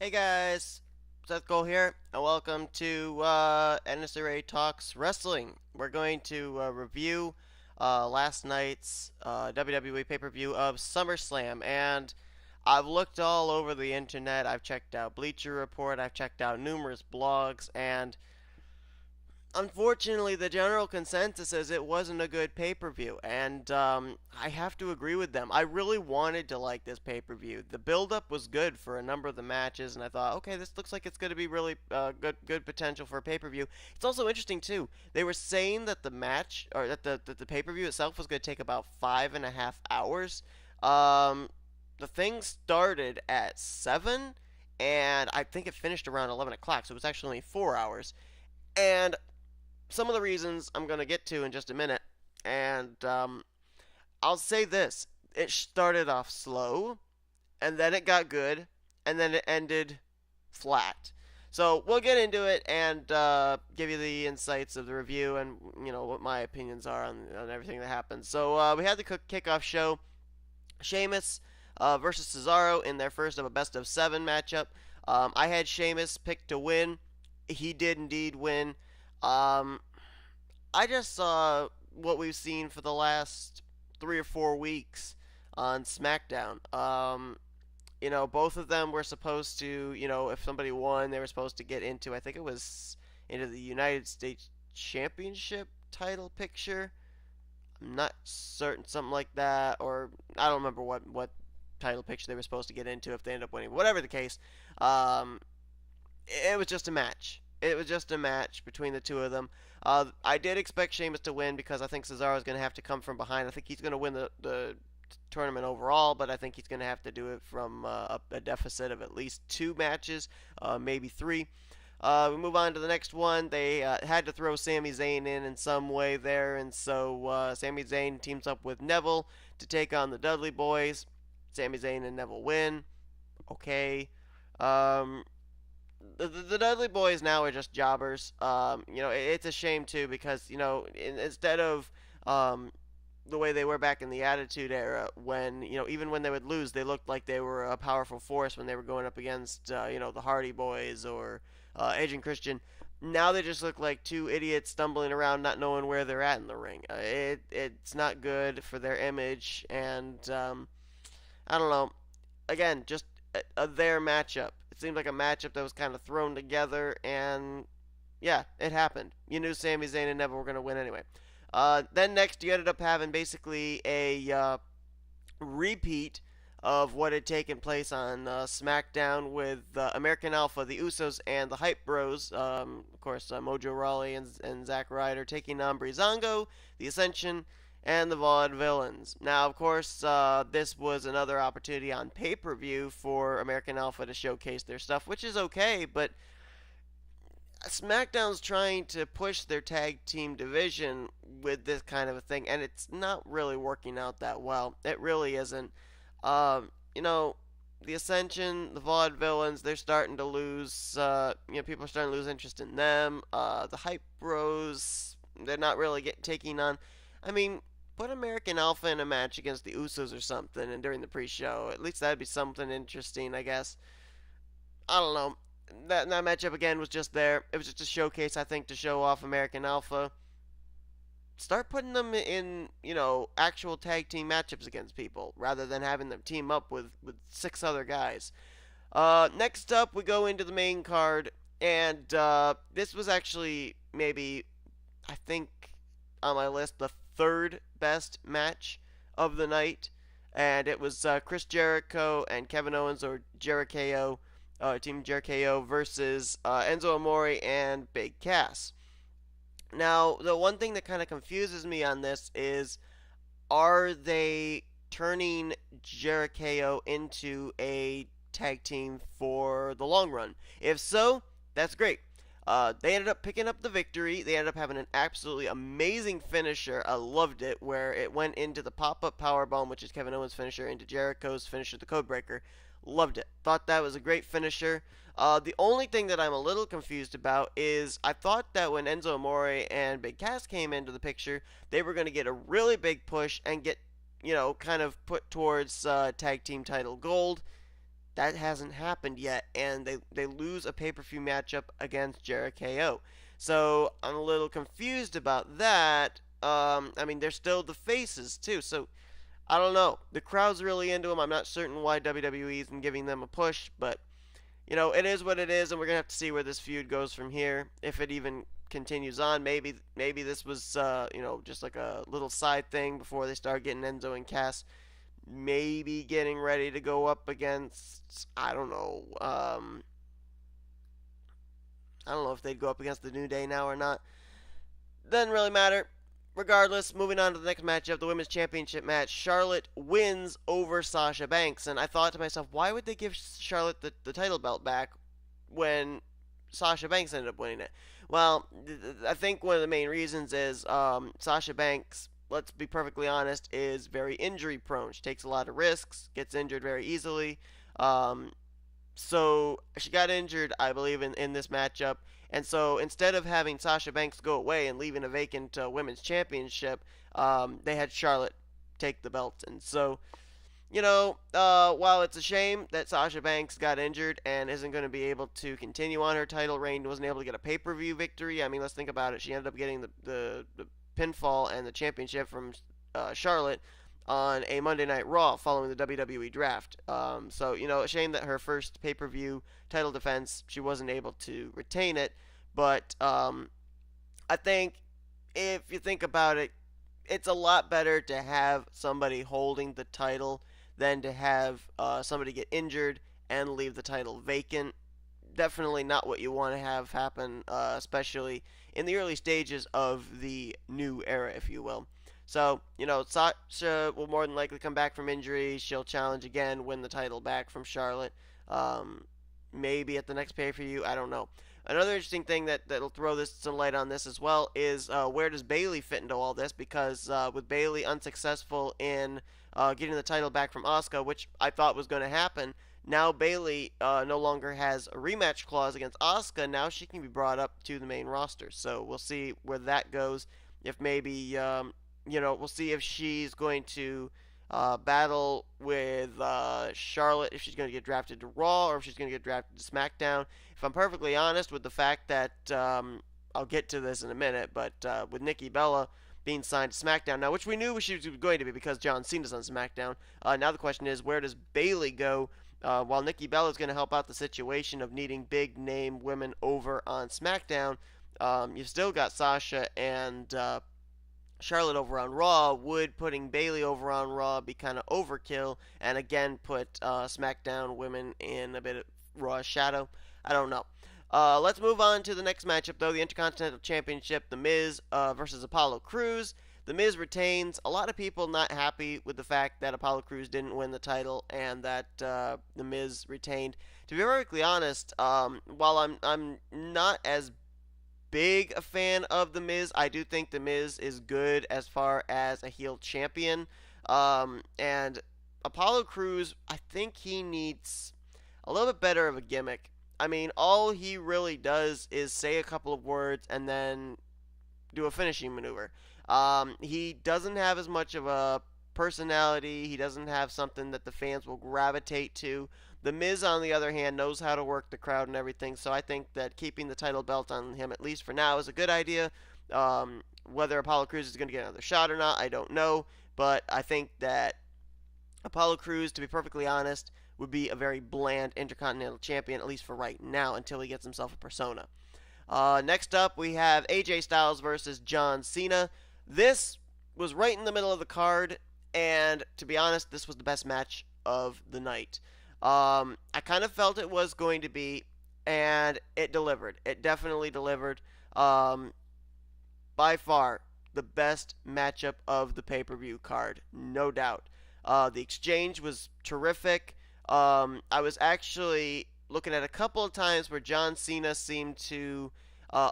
Hey guys, Seth Cole here, and welcome to NNSCRA Talks Wrestling. We're going to review last night's WWE pay-per-view of Summerslam, and I've looked all over the internet. I've checked out Bleacher Report, I've checked out numerous blogs, and unfortunately, the general consensus is it wasn't a good pay per view, and I have to agree with them. I really wanted to like this pay per view. The build up was good for a number of the matches, and I thought, okay, this looks like it's going to be really good potential for a pay per view. It's also interesting too. They were saying that the match or that the pay per view itself was going to take about 5.5 hours. Um, the thing started at 7, and I think it finished around 11 o'clock, so it was actually only 4 hours. And some of the reasons I'm going to get to in just a minute. And I'll say this: it started off slow, and then it got good, and then it ended flat. So we'll get into it and give you the insights of the review and what my opinions are on everything that happened. So we had the kickoff show: Sheamus versus Cesaro in their first of a best of 7 matchup. I had Sheamus picked to win. He did indeed win. Um, I just saw what we've seen for the last 3 or 4 weeks on SmackDown. Both of them were supposed to, if somebody won, they were supposed to get into, I think it was into the United States Championship title picture. I'm not certain, something like that, or I don't remember what title picture they were supposed to get into if they end up winning. Whatever the case, um, it was just a match. It was just a match between the two of them. I did expect Sheamus to win because I think Cesaro is going to have to come from behind. I think he's going to win the tournament overall, but I think he's going to have to do it from a deficit of at least 2 matches, maybe 3. We move on to the next one. They had to throw Sami Zayn in some way there, and so Sami Zayn teams up with Neville to take on the Dudley Boys. Sami Zayn and Neville win. Okay. Um, the Dudley Boys now are just jobbers. It's a shame too because instead of the way they were back in the Attitude Era, when even when they would lose, they looked like they were a powerful force when they were going up against the Hardy Boys or Agent Christian. Now they just look like 2 idiots stumbling around, not knowing where they're at in the ring. It's not good for their image, and I don't know. Again, just their matchup. It seemed like a matchup that was kind of thrown together, and yeah, it happened. You knew Sami Zayn and Neville were going to win anyway. Then next, you ended up having basically a repeat of what had taken place on SmackDown with American Alpha, the Usos, and the Hype Bros. Of course, Mojo Rawley and Zack Ryder taking on Breezango, the Ascension, and the Vaudevillains. Now, of course, this was another opportunity on pay-per-view for American Alpha to showcase their stuff, which is okay, but SmackDown's trying to push their tag team division with this kind of a thing, and it's not really working out that well. It really isn't. The Ascension, the Vaudevillains, they're starting to lose, people are starting to lose interest in them. The Hype Bros, they're not really taking on. I mean, put American Alpha in a match against the Usos or something, and during the pre-show, at least that'd be something interesting, I guess. I don't know. That matchup again was just there. It was just a showcase, I think, to show off American Alpha. Start putting them in, actual tag team matchups against people rather than having them team up with 6 other guys. Next up, we go into the main card, and this was actually maybe, I think, on my list, the 3rd best match of the night, and it was Chris Jericho and Kevin Owens, or Jericho, Team Jericho versus Enzo Amore and Big Cass. Now, the one thing that kind of confuses me on this is, are they turning Jericho into a tag team for the long run? If so, that's great. They ended up picking up the victory. They ended up having an absolutely amazing finisher. I loved it, where it went into the pop-up powerbomb, which is Kevin Owens' finisher, into Jericho's finisher, the Codebreaker. Loved it. Thought that was a great finisher. The only thing that I'm a little confused about is I thought that when Enzo Amore and Big Cass came into the picture, they were going to get a really big push and get, kind of put towards tag team title gold. That hasn't happened yet, and they lose a pay-per-view matchup against Jericho. So I'm a little confused about that. I mean, they're still the faces too, so I don't know. The crowd's really into them. I'm not certain why WWE isn't giving them a push, but it is what it is, and we're gonna have to see where this feud goes from here. If it even continues on, maybe this was just like a little side thing before they start getting Enzo and Cass maybe getting ready to go up against I don't know if they'd go up against the New Day now or not. Doesn't really matter. Regardless, moving on to the next matchup, the Women's Championship match. Charlotte wins over Sasha Banks, and I thought to myself, why would they give Charlotte the title belt back when Sasha Banks ended up winning it? Well, I think one of the main reasons is Sasha Banks, let's be perfectly honest, is very injury prone. She takes a lot of risks, gets injured very easily. Um, so she got injured, I believe, in this matchup. And so instead of having Sasha Banks go away and leaving a vacant women's championship, they had Charlotte take the belt. And so, while it's a shame that Sasha Banks got injured and isn't going to be able to continue on her title reign, wasn't able to get a pay-per-view victory. I mean, let's think about it. She ended up getting the pinfall and the championship from Charlotte on a Monday Night Raw following the WWE draft. So, a shame that her first pay-per-view title defense, she wasn't able to retain it. But I think if you think about it, it's a lot better to have somebody holding the title than to have somebody get injured and leave the title vacant. Definitely not what you want to have happen, especially in the early stages of the new era, if you will. So, Sasha will more than likely come back from injury. She'll challenge again, win the title back from Charlotte. Maybe at the next pay-per-view. I don't know. Another interesting thing that'll throw some light on this as well is where does Bayley fit into all this? Because with Bayley unsuccessful in getting the title back from Asuka, which I thought was going to happen, now Bayley no longer has a rematch clause against Asuka. Now she can be brought up to the main roster. So we'll see where that goes. If maybe we'll see if she's going to battle with Charlotte, if she's going to get drafted to Raw or if she's going to get drafted to SmackDown. If I'm perfectly honest with the fact that I'll get to this in a minute, but with Nikki Bella being signed to SmackDown now, which we knew she was going to be because John Cena's on SmackDown. Now the question is, where does Bayley go? While Nikki Bella is going to help out the situation of needing big name women over on SmackDown, you've still got Sasha and Charlotte over on Raw. Would putting Bayley over on Raw be kind of overkill and again put SmackDown women in a bit of Raw shadow? I don't know. Let's move on to the next matchup, though. The Intercontinental Championship, The Miz versus Apollo Crews. The Miz retains. A lot of people not happy with the fact that Apollo Crews didn't win the title and that The Miz retained. To be perfectly honest, while I'm not as big a fan of The Miz, I do think The Miz is good as far as a heel champion. And Apollo Crews, I think he needs a little bit better of a gimmick. I mean, all he really does is say a couple of words and then do a finishing maneuver. He doesn't have as much of a personality. He doesn't have something that the fans will gravitate to. The Miz, on the other hand, knows how to work the crowd and everything, so I think that keeping the title belt on him, at least for now, is a good idea. Whether Apollo Crews is going to get another shot or not, I don't know, but I think that Apollo Crews, to be perfectly honest, would be a very bland Intercontinental Champion, at least for right now, until he gets himself a persona. Next up, we have AJ Styles versus John Cena. This was right in the middle of the card, and to be honest, this was the best match of the night. I kind of felt it was going to be, and it delivered. It definitely delivered. By far, the best matchup of the pay-per-view card, no doubt. The exchange was terrific. I was actually looking at a couple of times where John Cena seemed to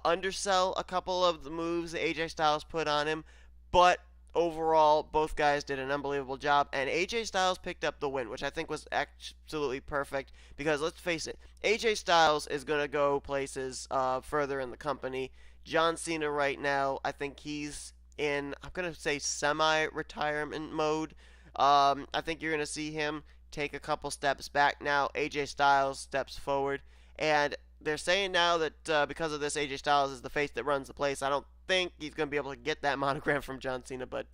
undersell a couple of the moves that AJ Styles put on him, but overall, both guys did an unbelievable job, and AJ Styles picked up the win, which I think was absolutely perfect, because let's face it, AJ Styles is going to go places further in the company. John Cena right now, I think he's in, I'm going to say, semi-retirement mode. I think you're going to see him take a couple steps back now. AJ Styles steps forward, and they're saying now that because of this, AJ Styles is the face that runs the place. I don't think he's going to be able to get that monogram from John Cena, but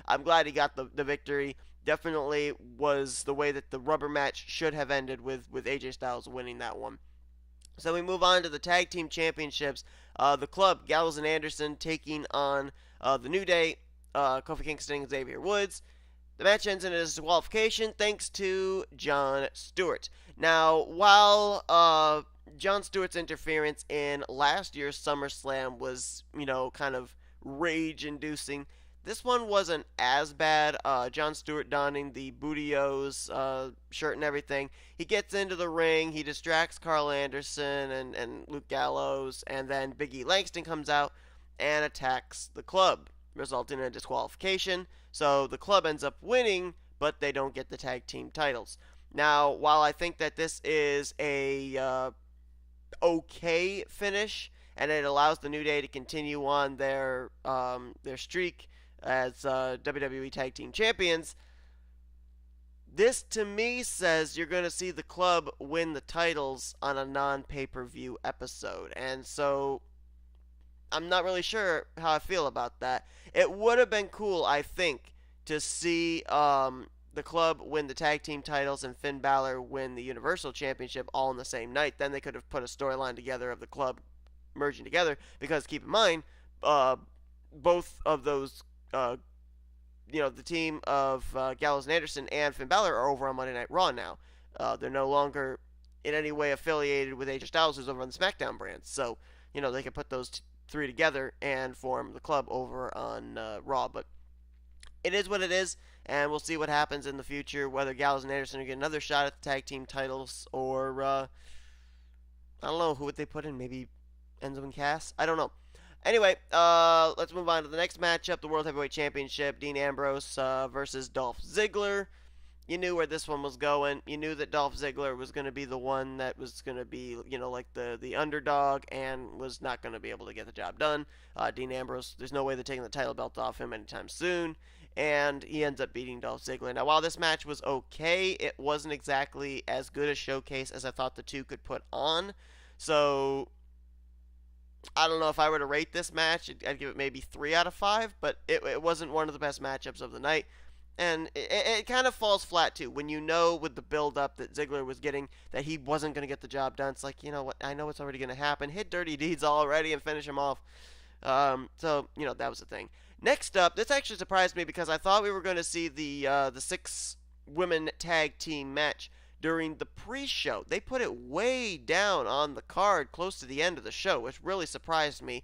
I'm glad he got the victory. Definitely was the way that the rubber match should have ended with AJ Styles winning that one. So we move on to the tag team championships. The club, Gallows and Anderson, taking on the New Day, Kofi Kingston and Xavier Woods. The match ends in a disqualification thanks to Jon Stewart. Now, while Jon Stewart's interference in last year's SummerSlam was, kind of rage-inducing, this one wasn't as bad. Jon Stewart donning the Booty-O's shirt and everything. He gets into the ring. He distracts Carl Anderson and Luke Gallows. And then Big E Langston comes out and attacks the club, resulting in a disqualification. So the club ends up winning, but they don't get the tag team titles. Now, while I think that this is a okay finish, and it allows the New Day to continue on their streak as WWE Tag Team Champions, this to me says you're going to see the club win the titles on a non-pay-per-view episode. And so I'm not really sure how I feel about that. It would have been cool, I think, to see the club win the tag team titles and Finn Balor win the Universal Championship all in the same night. Then they could have put a storyline together of the club merging together. Because keep in mind, both of those the team of Gallows and Anderson and Finn Balor are over on Monday Night Raw now. They're no longer in any way affiliated with AJ Styles, who's over on the SmackDown brand. So, they can put those three together and form the club over on Raw. But it is what it is, and we'll see what happens in the future, whether Gallows and Anderson will get another shot at the tag team titles, or, I don't know, who would they put in? Maybe Enzo and Cass? I don't know. Anyway, let's move on to the next matchup, the World Heavyweight Championship, Dean Ambrose versus Dolph Ziggler. You knew where this one was going. You knew that Dolph Ziggler was going to be the one that was going to be, like the underdog and was not going to be able to get the job done. Dean Ambrose, there's no way they're taking the title belt off him anytime soon, and he ends up beating Dolph Ziggler. Now, while this match was okay, it wasn't exactly as good a showcase as I thought the two could put on. So I don't know if I were to rate this match, I'd give it maybe 3 out of 5, but it wasn't one of the best matchups of the night. And it kind of falls flat, too, when you know with the build-up that Ziggler was getting that he wasn't going to get the job done. It's like, you know what, I know it's already going to happen. Hit Dirty Deeds already and finish him off. So, that was the thing. Next up, this actually surprised me because I thought we were going to see the 6-women tag team match during the pre-show. They put it way down on the card, close to the end of the show, which really surprised me.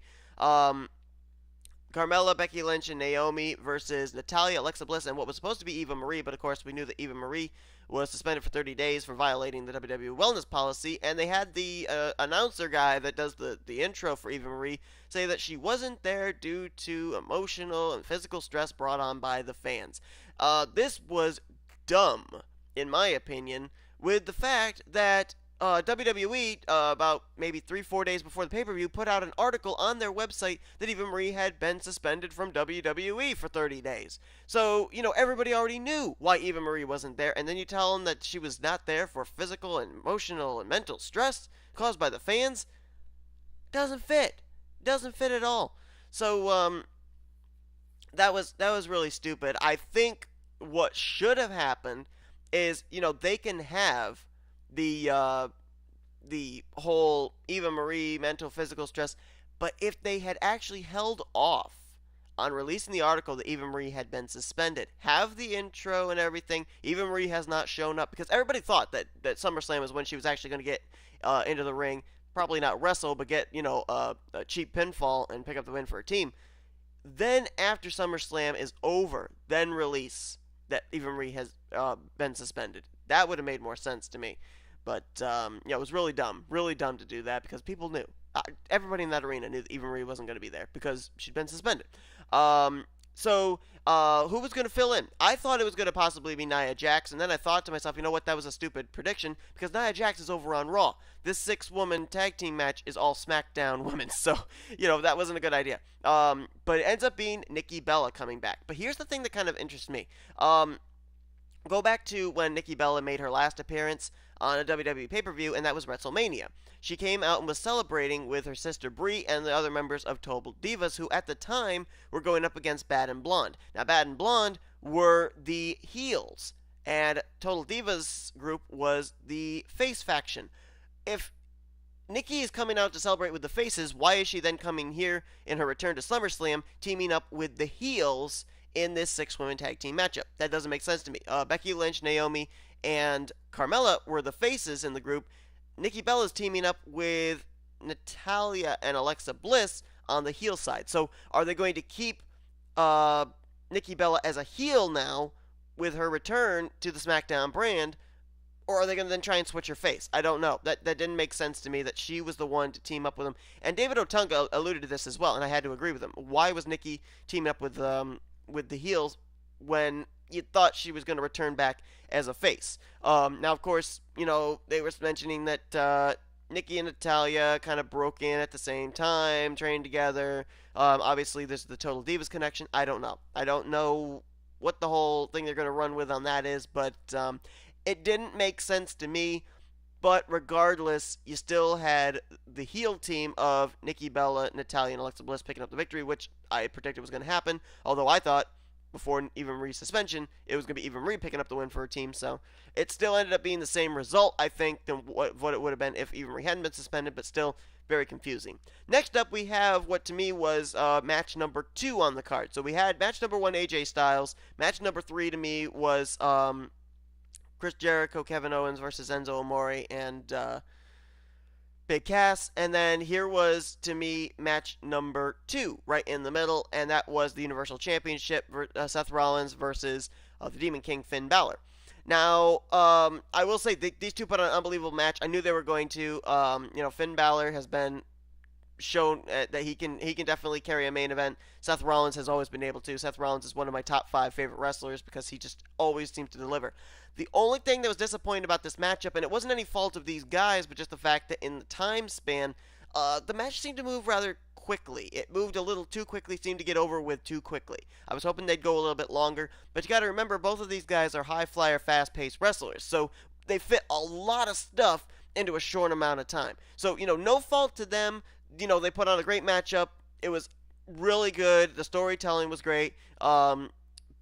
Carmella, Becky Lynch, and Naomi versus Natalya, Alexa Bliss, and what was supposed to be Eva Marie, but of course we knew that Eva Marie was suspended for 30 days for violating the WWE wellness policy, and they had the announcer guy that does the intro for Eva Marie say that she wasn't there due to emotional and physical stress brought on by the fans. This was dumb, in my opinion, with the fact that WWE, about maybe 3-4 days before the pay-per-view, put out an article on their website that Eva Marie had been suspended from WWE for 30 days. So, everybody already knew why Eva Marie wasn't there, and then you tell them that she was not there for physical and emotional and mental stress caused by the fans. Doesn't fit. Doesn't fit at all. So, that was really stupid. I think what should have happened is, they can have the whole Eva Marie mental physical stress, but if they had actually held off on releasing the article that Eva Marie had been suspended, have the intro and everything, Eva Marie has not shown up, because everybody thought that SummerSlam was when she was actually going to get into the ring, probably not wrestle, but get a cheap pinfall and pick up the win for her team. Then after SummerSlam is over, then release that Eva Marie has been suspended. That would have made more sense to me. But, it was really dumb to do that because people knew. Everybody in that arena knew that Eva Marie wasn't going to be there because she'd been suspended. So, who was going to fill in? I thought it was going to possibly be Nia Jax, and then I thought to myself, you know what, that was a stupid prediction because Nia Jax is over on Raw. This 6-woman tag team match is all SmackDown women, so, that wasn't a good idea. But it ends up being Nikki Bella coming back. But here's the thing that kind of interests me. Go back to when Nikki Bella made her last appearance on a WWE pay-per-view, and that was WrestleMania. She came out and was celebrating with her sister Brie and the other members of Total Divas, who at the time were going up against Bad and Blonde. Now, Bad and Blonde were the heels, and Total Divas group was the face faction. If Nikki is coming out to celebrate with the faces, why is she then coming here in her return to SummerSlam, teaming up with the heels in this 6-women tag team matchup? That doesn't make sense to me. Becky Lynch, Naomi, and Carmella were the faces in the group. Nikki Bella's teaming up with Natalya and Alexa Bliss on the heel side. So are they going to keep Nikki Bella as a heel now with her return to the SmackDown brand, or are they going to then try and switch her face? I don't know. That didn't make sense to me that she was the one to team up with him. And David Otunga alluded to this as well, and I had to agree with him. Why was Nikki teaming up with the heels when you thought she was going to return back as a face? Now, of course, they were mentioning that Nikki and Natalya kind of broke in at the same time, trained together. Obviously, there's the Total Divas connection. I don't know. I don't know what the whole thing they're going to run with on that is, but it didn't make sense to me. But regardless, you still had the heel team of Nikki Bella, Natalya, and Alexa Bliss picking up the victory, which I predicted was going to happen. Although I thought, before Eva Marie's suspension, it was going to be Eva Marie picking up the win for her team. So it still ended up being the same result, I think, than what it would have been if Eva Marie hadn't been suspended, but still very confusing. Next up, we have what to me was match number 2 on the card. So we had match number 1, AJ Styles. Match number 3 to me was Chris Jericho, Kevin Owens versus Enzo Amore and Big Cass. And then here was, to me, match number 2, right in the middle, and that was the Universal Championship, Seth Rollins versus the Demon King, Finn Balor. Now, I will say these two put on an unbelievable match. I knew they were going to. Finn Balor has been shown that he can definitely carry a main event. Seth Rollins has always been able to. Seth Rollins is one of my top 5 favorite wrestlers because he just always seems to deliver. The only thing that was disappointing about this matchup, and it wasn't any fault of these guys, but just the fact that in the time span, the match seemed to move rather quickly. It moved a little too quickly, seemed to get over with too quickly. I was hoping they'd go a little bit longer, but you got to remember both of these guys are high flyer, fast-paced wrestlers, so they fit a lot of stuff into a short amount of time. So, no fault to them. They put on a great matchup. It was really good. The storytelling was great.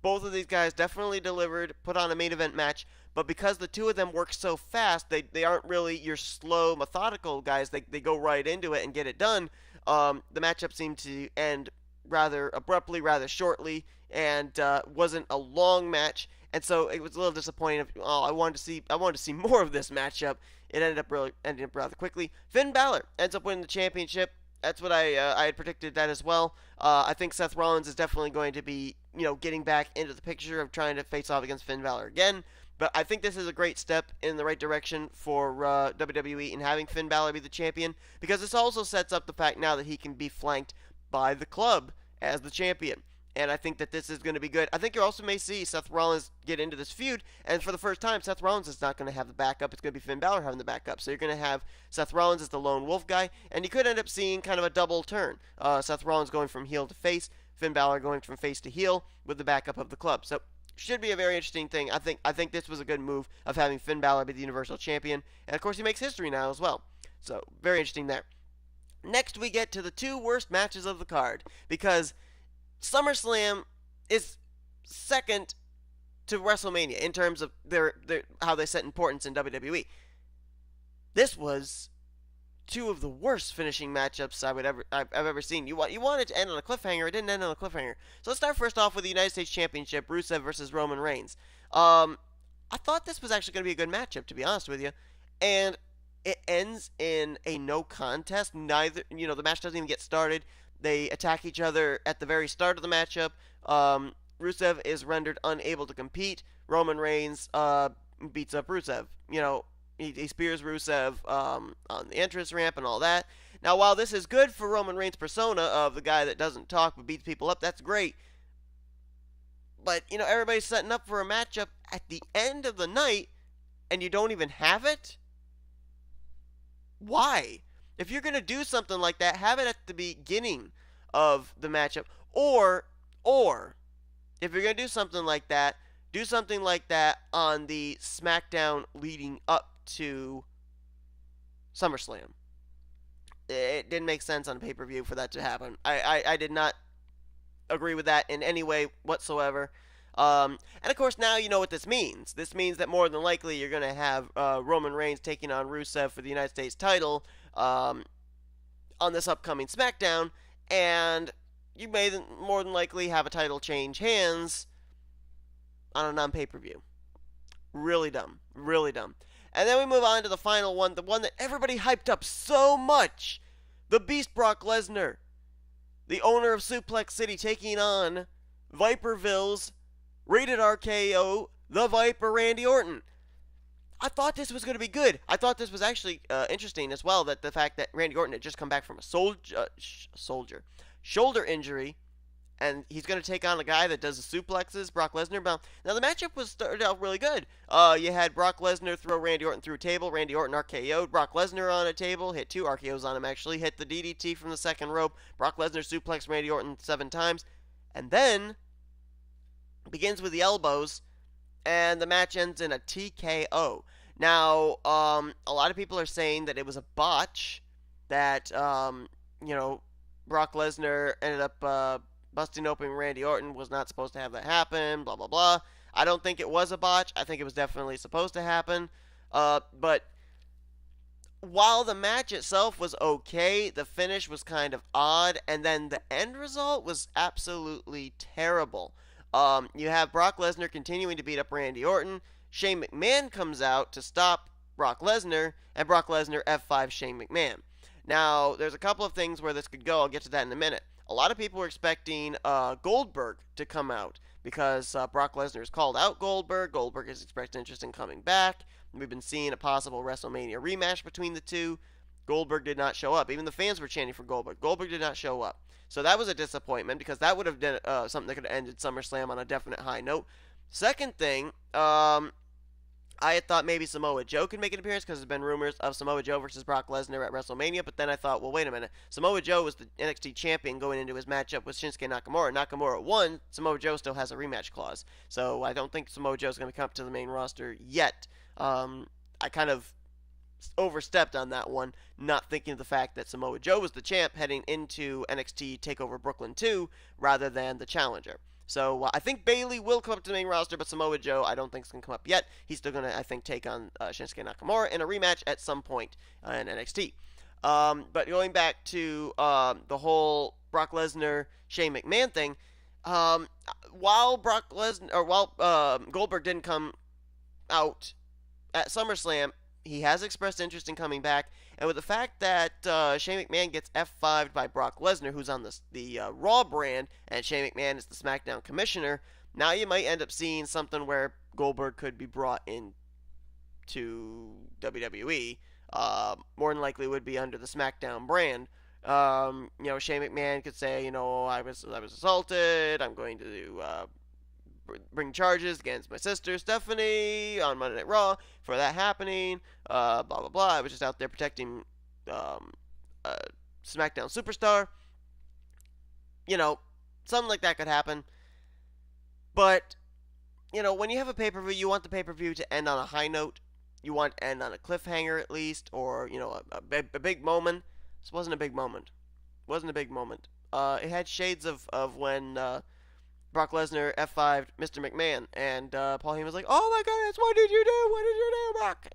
Both of these guys definitely delivered, put on a main event match, but because the two of them work so fast, they aren't really your slow, methodical guys. They go right into it and get it done. The matchup seemed to end rather abruptly, rather shortly, and wasn't a long match. And so it was a little disappointing. I wanted to see more of this matchup. It ended up rather quickly. Finn Balor ends up winning the championship. That's what I had predicted that as well. I think Seth Rollins is definitely going to be getting back into the picture of trying to face off against Finn Balor again. But I think this is a great step in the right direction for WWE in having Finn Balor be the champion, because this also sets up the fact now that he can be flanked by the club as the champion. And I think that this is going to be good. I think you also may see Seth Rollins get into this feud, and for the first time, Seth Rollins is not going to have the backup. It's going to be Finn Balor having the backup. So you're going to have Seth Rollins as the lone wolf guy, and you could end up seeing kind of a double turn. Seth Rollins going from heel to face, Finn Balor going from face to heel with the backup of the club. So should be a very interesting thing. I think this was a good move of having Finn Balor be the Universal Champion, and of course he makes history now as well. So very interesting there. Next we get to the 2 worst matches of the card, because SummerSlam is second to WrestleMania in terms of their how they set importance in WWE. This was 2 of the worst finishing matchups I've ever seen. You wanted to end on a cliffhanger. It didn't end on a cliffhanger. So let's start first off with the United States Championship, Rusev versus Roman Reigns. I thought this was actually going to be a good matchup, to be honest with you, and it ends in a no contest. Neither, the match doesn't even get started. They attack each other at the very start of the matchup. Rusev is rendered unable to compete. Roman Reigns beats up Rusev. He spears Rusev on the entrance ramp and all that. Now, while this is good for Roman Reigns' persona of the guy that doesn't talk but beats people up, that's great. But, everybody's setting up for a matchup at the end of the night, and you don't even have it? Why? If you're going to do something like that, have it at the beginning of the matchup. Or if you're going to do something like that, Do something like that on the SmackDown leading up to SummerSlam. It didn't make sense on a pay-per-view for that to happen. I did not agree with that in any way whatsoever. And of course, now you know what this means. This means that more than likely you're going to have Roman Reigns taking on Rusev for the United States title on this upcoming SmackDown, and you may more than likely have a title change hands on a non-pay-per-view. Really dumb. Really dumb. And then we move on to the final one, the one that everybody hyped up so much. The Beast Brock Lesnar, the owner of Suplex City, taking on Viperville's Rated RKO, the Viper Randy Orton. I thought this was going to be good. I thought this was actually interesting as well, that the fact that Randy Orton had just come back from a shoulder injury, and he's going to take on a guy that does the suplexes, Brock Lesnar. Now, the matchup was started out really good. You had Brock Lesnar throw Randy Orton through a table. Randy Orton RKO'd Brock Lesnar on a table. Hit 2 RKOs on him, actually. Hit the DDT from the second rope. Brock Lesnar suplexed Randy Orton 7 times. And then begins with the elbows, and the match ends in a TKO. Now, a lot of people are saying that it was a botch, that, Brock Lesnar ended up busting open Randy Orton, was not supposed to have that happen, blah, blah, blah. I don't think it was a botch. I think it was definitely supposed to happen. But while the match itself was okay, the finish was kind of odd, and then the end result was absolutely terrible. You have Brock Lesnar continuing to beat up Randy Orton. Shane McMahon comes out to stop Brock Lesnar, and Brock Lesnar F5 Shane McMahon. Now, there's a couple of things where this could go. I'll get to that in a minute. A lot of people were expecting Goldberg to come out because Brock Lesnar has called out Goldberg. Goldberg has expressed interest in coming back. We've been seeing a possible WrestleMania rematch between the two. Goldberg did not show up. Even the fans were chanting for Goldberg. Goldberg did not show up. So that was a disappointment because that would have been something that could have ended SummerSlam on a definite high note. Second thing, I had thought maybe Samoa Joe could make an appearance because there's been rumors of Samoa Joe versus Brock Lesnar at WrestleMania, but then I thought, well, wait a minute. Samoa Joe was the NXT champion going into his matchup with Shinsuke Nakamura. Nakamura won. Samoa Joe still has a rematch clause. So I don't think Samoa Joe is going to come up to the main roster yet. I kind of overstepped on that one, not thinking of the fact that Samoa Joe was the champ heading into NXT TakeOver Brooklyn 2 rather than the challenger. So I think Bayley will come up to the main roster, but Samoa Joe I don't think is going to come up yet. He's still going to, I think, take on Shinsuke Nakamura in a rematch at some point in NXT. But going back to the whole Brock Lesnar, Shane McMahon thing, while Goldberg didn't come out at SummerSlam, he has expressed interest in coming back, and with the fact that Shane McMahon gets F5'd by Brock Lesnar, who's on the Raw brand, and Shane McMahon is the SmackDown commissioner, now you might end up seeing something where Goldberg could be brought into WWE. More than likely would be under the SmackDown brand. Shane McMahon could say, I was assaulted. I'm going to bring charges against my sister Stephanie on Monday Night Raw for that happening. Blah blah blah. I was just out there protecting SmackDown superstar. Something like that could happen. But when you have a pay-per-view, you want the pay-per-view to end on a high note. You want to end on a cliffhanger at least, or a big moment. This wasn't a big moment. It had shades of when Brock Lesnar F5'd Mr. McMahon, and Paul Heyman was like, "Oh my goodness, what did you do, Brock?"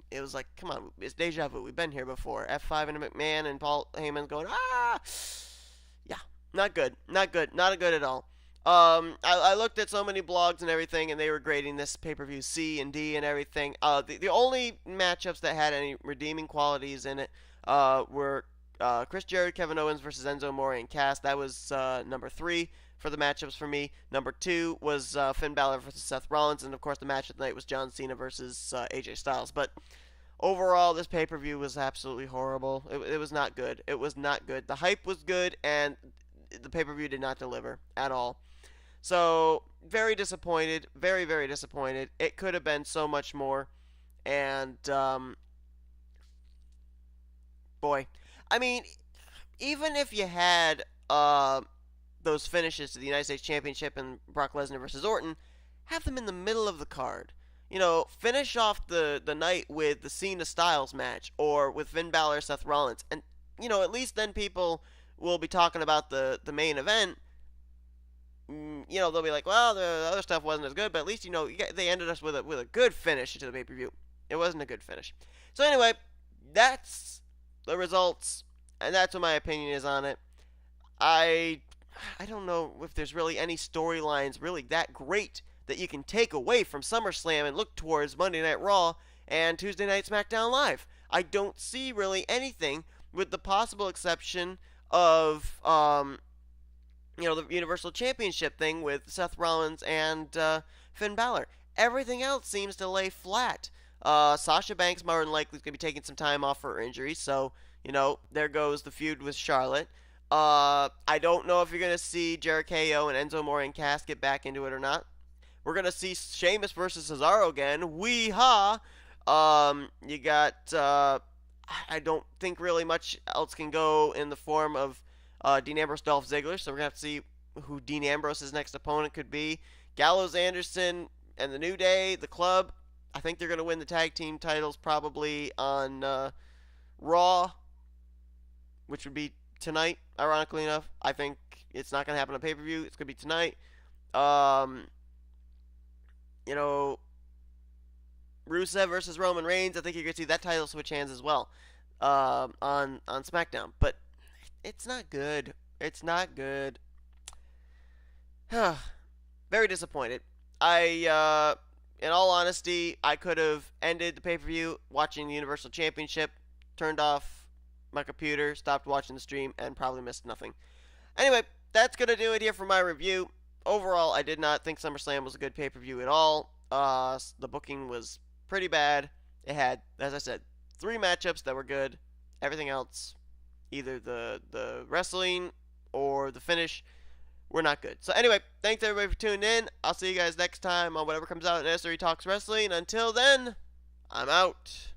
It was like, come on, it's deja vu. We've been here before. F5 and McMahon, and Paul Heyman going, yeah, not good, not a good at all. I looked at so many blogs and everything, and they were grading this pay-per-view C and D and everything. The only matchups that had any redeeming qualities in it were Chris Jericho, Kevin Owens versus Enzo Amore and Cass. That was number 3 for the matchups for me. Number 2 was Finn Balor versus Seth Rollins, and of course the match of the night was John Cena versus AJ Styles. But overall, this pay-per-view was absolutely horrible. It was not good. It was not good. The hype was good, and the pay-per-view did not deliver at all. So, very disappointed. Very, very disappointed. It could have been so much more. And, boy. I mean, even if you had those finishes to the United States Championship and Brock Lesnar versus Orton, have them in the middle of the card. Finish off the night with the Cena Styles match or with Finn Balor, Seth Rollins, and at least then people will be talking about the main event. They'll be like, well, the other stuff wasn't as good, but at least they ended us with a good finish to the pay per view. It wasn't a good finish. So anyway, that's the results, and that's what my opinion is on it. I don't know if there's really any storylines really that great that you can take away from SummerSlam and look towards Monday Night Raw and Tuesday Night SmackDown Live. I don't see really anything, with the possible exception of the Universal Championship thing with Seth Rollins and Finn Balor. Everything else seems to lay flat. Sasha Banks more than likely is going to be taking some time off for her injury, so there goes the feud with Charlotte. I don't know if you're going to see Jericho and Enzo Amore and Cass get back into it or not. We're going to see Sheamus versus Cesaro again. Wee-ha! You got, I don't think really much else can go in the form of Dean Ambrose, Dolph Ziggler, so we're going to have to see who Dean Ambrose's next opponent could be. Gallows, Anderson, and the New Day, the Club, I think they're going to win the tag team titles probably on Raw, which would be tonight, ironically enough. I think it's not going to happen on pay-per-view. It's going to be tonight. Rusev versus Roman Reigns. I think you're going to see that title switch hands as well on SmackDown. But it's not good. It's not good. Very disappointed. In all honesty, I could have ended the pay-per-view watching the Universal Championship, turned off my computer, stopped watching the stream, and probably missed nothing. Anyway, that's going to do it here for my review. Overall, I did not think SummerSlam was a good pay-per-view at all. The booking was pretty bad. It had, as I said, 3 matchups that were good. Everything else, either the wrestling or the finish, were not good. So anyway, thanks everybody for tuning in. I'll see you guys next time on whatever comes out in NNSCRA Talks Wrestling. Until then, I'm out.